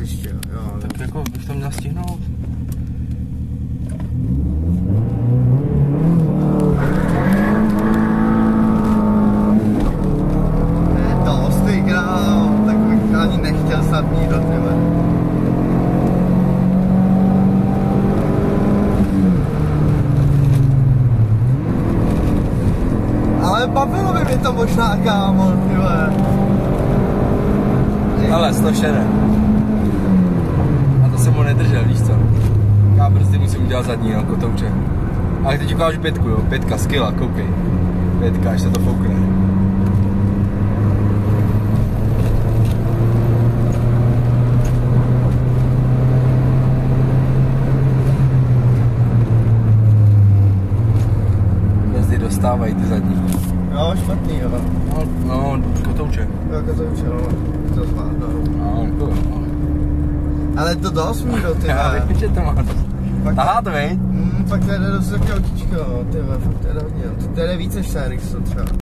ještě, jo. Tak jako bych to měl stihnout. Tak bych ani nechtěl snad nikdo, tyhle. Ale bavilo by mi to možná, kámo, tyhle. Ale 106. A to jsem ho nedržel, víš co? Já brzdy musím udělat zadní, no, kotouče. Ale teď ukážu 5, jo, 5 skilla, koukej. 5, až se to foukne. Dostávají ty zadní. Jo, špatný, jo. No, kotouče. Jo, kotouče, no. To zvládnou. No, jako jo. Ale to dost míro, ty já vím, že to má dost. Aha, to vej? Fakt to jde dost taky autíčko, ty fakt to jde hodně. To jde více než Serix, třeba.